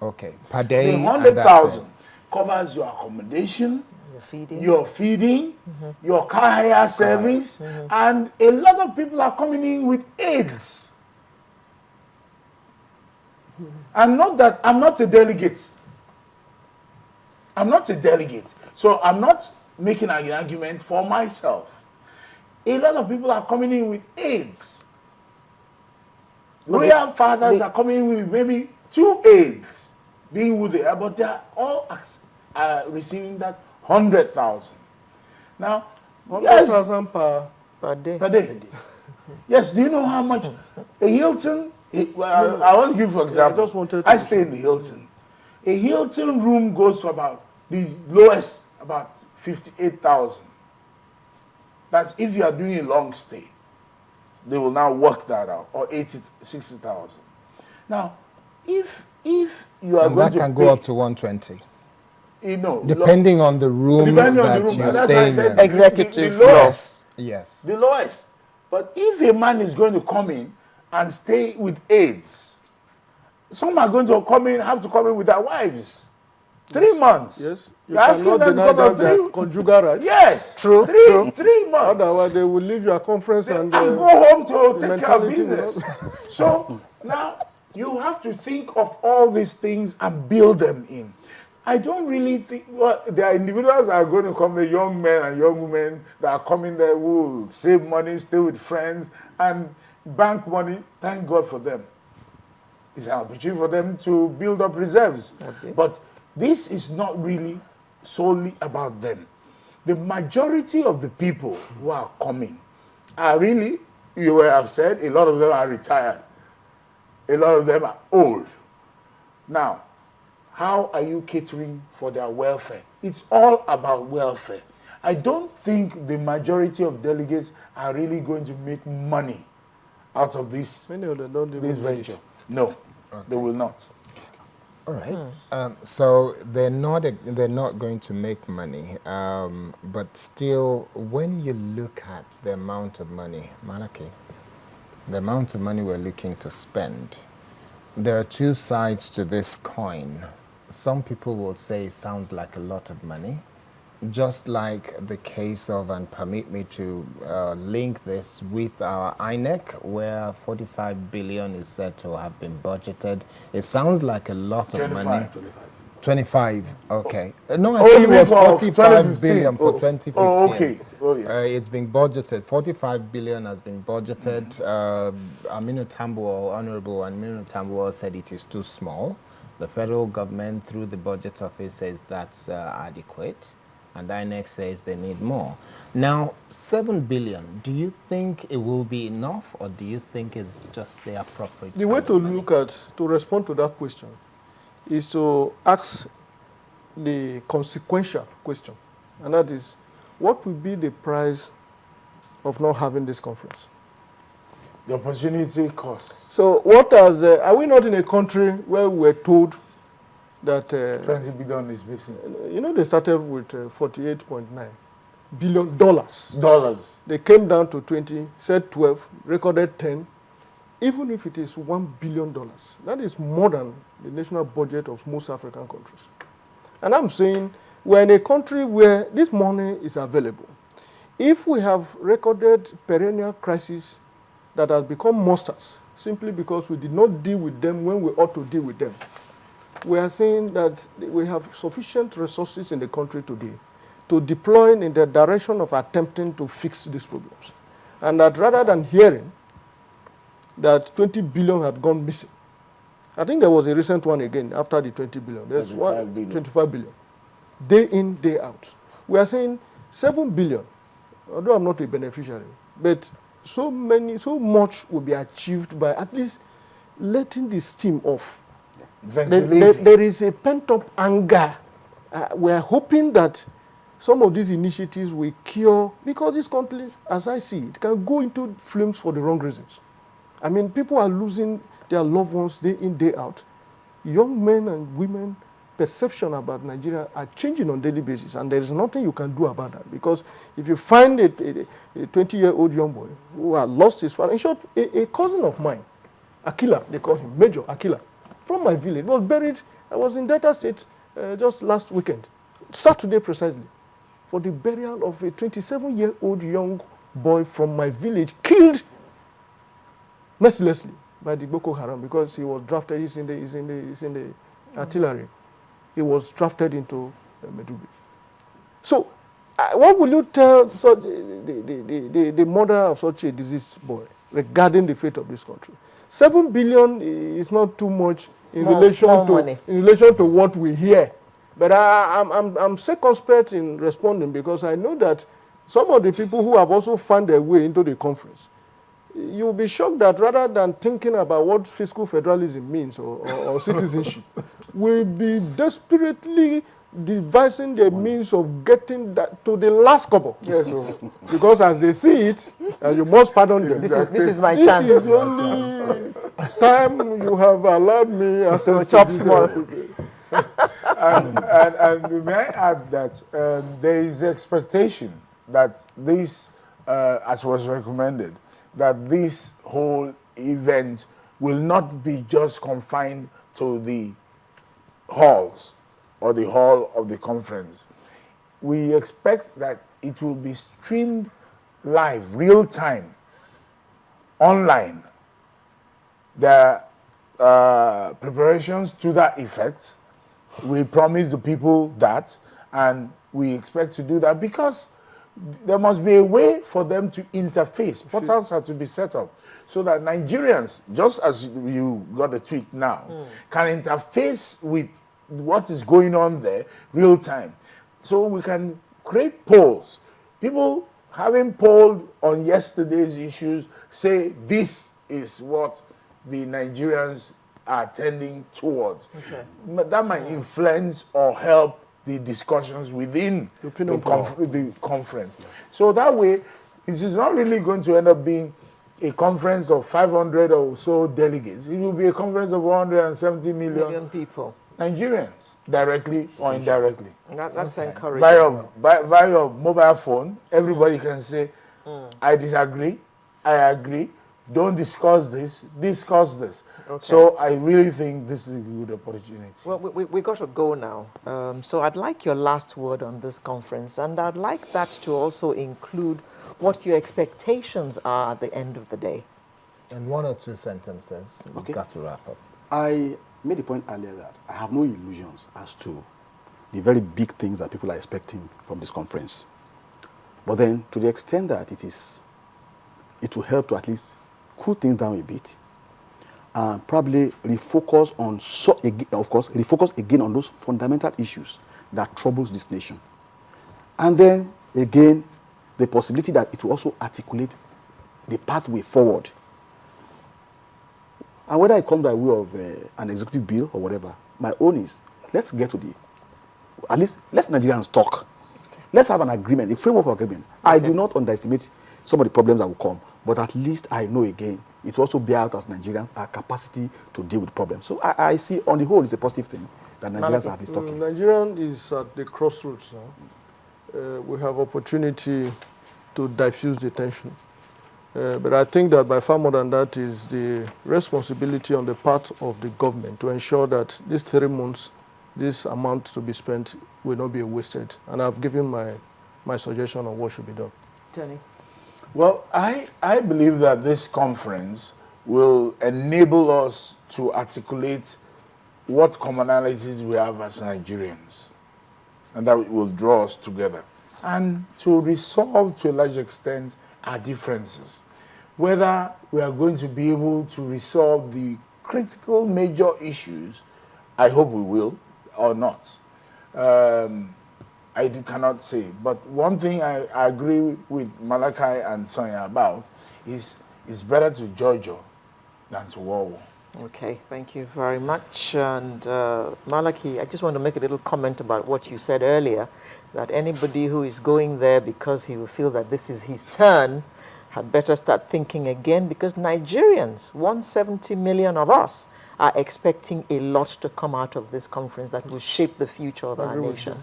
Okay, per day. The 100,000 covers your accommodation, your feeding, your car hire service, and a lot of people are coming in with aids. And not that I'm not a delegate. I'm not a delegate. So I'm not making an argument for myself. A lot of people are coming in with aids. Royal fathers are coming in with maybe 2 aids being with the but they are all receiving that 100,000. Now, 100,000 per day. Per day. Yes, do you know how much a Hilton? I want to give you an example. I stay in the Hilton. A Hilton room goes for about the lowest, about 58,000. That's if you are doing a long stay. They will now work that out, or 60,000. Now, if you are and going that can go up to 120. You know, depending on the room that you're staying in. Executive the lowest. Yes. The lowest. But if a man is going to come in and stay with aides, some are going to have to come in with their wives. 3 months. Yes. You're asking them to come out 3 conjugal rights. Yes. True. 3 months. Otherwise, they will leave your conference and go home to take care of business. So now you have to think of all these things and build them in. I don't really think there are individuals that are going to come, the young men and young women that are coming there who will save money, stay with friends, and bank money. Thank God for them. It's an opportunity for them to build up reserves. Okay. But this is not really solely about them. The majority of the people who are coming are really, you have said, a lot of them are retired. A lot of them are old. Now, how are you catering for their welfare? It's all about welfare. I don't think the majority of delegates are really going to make money out of this, this venture. No, okay. They will not. All right. So they're not going to make money, but still, when you look at the amount of money, Malachy, the amount of money we're looking to spend, there are 2 sides to this coin. Some people will say it sounds like a lot of money, just like the case of, and permit me to link this with our INEC, where 45 billion is said to have been budgeted. It sounds like a lot of money. 25, okay. No, I think it was 45 billion for 2015. Oh, okay. Oh, yes. It's been budgeted. 45 billion has been budgeted. Honorable Aminu Tambuwal said it is too small. The federal government, through the budget office, says that's adequate, and INEC says they need more. Now, 7 billion, do you think it will be enough, or do you think it's just the appropriate? The way to respond to that question is to ask the consequential question, and that is, what will be the price of not having this conference? The opportunity cost. So what are we not in a country where we're told that 20 billion is missing? You know, they started with $48.9 billion. They came down to 20, said 12, recorded 10. Even if it is $1 billion, that is more than the national budget of most African countries. And I'm saying we're in a country where this money is available. If we have recorded perennial crisis that has become monsters simply because we did not deal with them when we ought to deal with them, we are saying that we have sufficient resources in the country today to deploy in the direction of attempting to fix these problems. And that rather than hearing that 20 billion had gone missing, I think there was a recent one again after the 20 billion. There's 25 billion. Day in, day out. We are saying 7 billion, although I'm not a beneficiary, but so much will be achieved by at least letting the steam off. There is a pent-up anger. We are hoping that some of these initiatives will cure, because this country, as I see it, can go into flames for the wrong reasons. I mean, people are losing their loved ones day in, day out. Young men and women, perception about Nigeria are changing on a daily basis, and there is nothing you can do about that. Because if you find a 20-year-old young boy who has lost his father, in short, a cousin of mine, Akila, they call him, Major Akila, from my village. It was buried. I was in Delta State just last weekend, Saturday precisely, for the burial of a 27-year-old young boy from my village, killed mercilessly by the Boko Haram because he was drafted. He's in the artillery. He was drafted into Meduguri. So, what will you tell the mother of such a diseased boy regarding the fate of this country? 7 billion is not too much in relation to what we hear. But I'm circumspect in responding because I know that some of the people who have also found their way into the conference, you'll be shocked that rather than thinking about what fiscal federalism means or citizenship, will be desperately devising the means of getting that to the last couple. Yes, because as they see it, you must pardon them. This is my chance. This is the only time you have allowed me access chop small. And may I add that there is expectation that this, as was recommended, that this whole event will not be just confined to the halls or the hall of the conference. We expect that it will be streamed live, real time, online. There are preparations to that effect. We promise the people that, and we expect to do that because there must be a way for them to interface. Portals have to be set up so that Nigerians, just as you got a tweet now, can interface with what is going on there real time. So we can create polls. People having polled on yesterday's issues say this is what the Nigerians are tending towards. Okay. That might influence or help the discussions within the conference. So that way, it is not really going to end up being a conference of 500 or so delegates. It will be a conference of 170 million people. Nigerians, directly or indirectly. That's encouraging. Via mobile phone, everybody can say, I disagree, I agree, don't discuss this, discuss this. Okay. So I really think this is a good opportunity. Well, we got to go now. So I'd like your last word on this conference, and I'd like that to also include what your expectations are at the end of the day. In 1 or 2 sentences, we've got to wrap up. I made the point earlier that I have no illusions as to the very big things that people are expecting from this conference. But then, to the extent that it will help to at least cool things down a bit, and probably refocus on, refocus again on those fundamental issues that troubles this nation. And then, again, the possibility that it will also articulate the pathway forward. And whether it comes by way of an executive bill or whatever, my own is, let's get to at least let Nigerians talk. Okay. Let's have an agreement, a framework of agreement. Okay. I do not underestimate some of the problems that will come, but at least I know again, it will also bear out as Nigerians our capacity to deal with problems. So I see, on the whole, it's a positive thing that Nigerians are at least talking. Nigerian is at the crossroads now. We have opportunity to diffuse the tension. But I think that by far more than that is the responsibility on the part of the government to ensure that these 3 months, this amount to be spent will not be wasted. And I've given my suggestion on what should be done. Tony? Well, I believe that this conference will enable us to articulate what commonalities we have as Nigerians, and that it will draw us together, and to resolve to a large extent our differences. Whether we are going to be able to resolve the critical major issues, I hope we will, or not. I cannot say. But one thing I agree with Malachy and Sanya about is it's better to judge than to war. Okay, thank you very much. And Malachy, I just want to make a little comment about what you said earlier, that anybody who is going there because he will feel that this is his turn had better start thinking again, because Nigerians, 170 million of us, are expecting a lot to come out of this conference that will shape the future of our nation.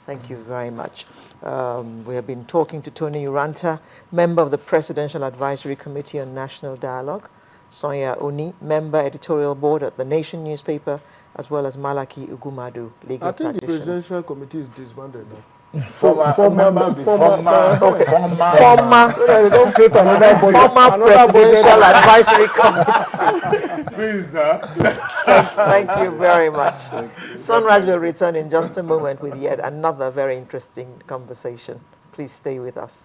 Thank you very much. We have been talking to Tony Uranta, member of the Presidential Advisory Committee on National Dialogue, Sanya Oni, member editorial board at the Nation newspaper, as well as Malachy Ugwummadu, legal I think the practitioner. presidential committee is disbanded now. Former So that they don't create another budget. Former Another Presidential budget. Advisory Committee. Please, now. Thank you very much. Sunrise will return in just a moment with yet another very interesting conversation. Please stay with us.